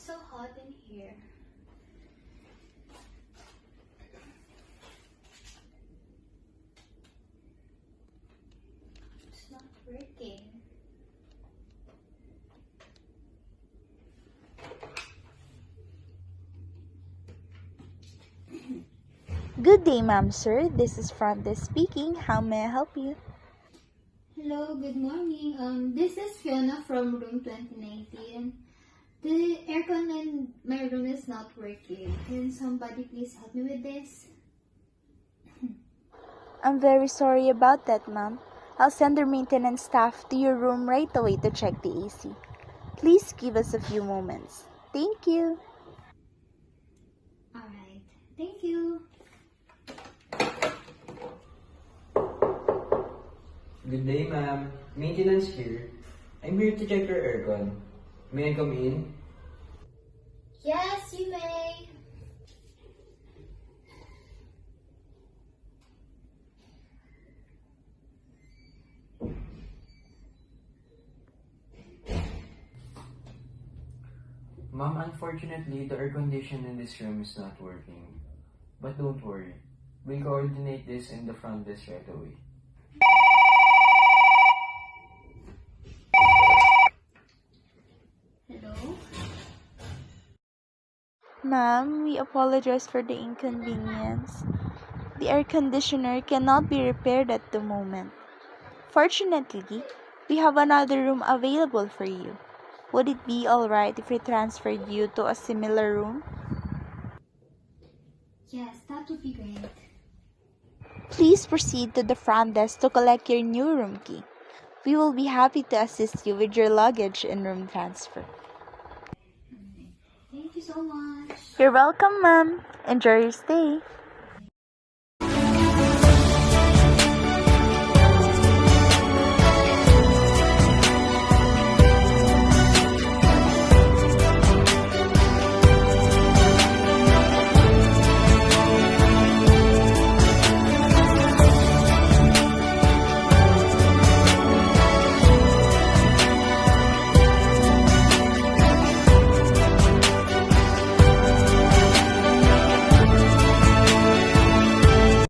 so hot in here. It's not working. Good day, ma'am, sir. This is front desk speaking. How may I help you? Hello, good morning. This is Fiona from room 2019. The aircon in my room is not working. Can somebody please help me with this? I'm very sorry about that, ma'am. I'll send the maintenance staff to your room right away to check the AC. Please give us a few moments. Thank you. Alright, thank you. Good day, ma'am. Maintenance here. I'm here to check your aircon. May I come in? Yes, you may. Ma'am, unfortunately, the air condition in this room is not working. But don't worry. We'll coordinate this in the front desk right away. Hello? Ma'am, we apologize for the inconvenience. The air conditioner cannot be repaired at the moment. Fortunately, we have another room available for you. Would it be alright if we transferred you to a similar room? Yes, that would be great. Please proceed to the front desk to collect your new room key. We will be happy to assist you with your luggage and room transfer. Thank you so much. You're welcome, ma'am. Enjoy your stay.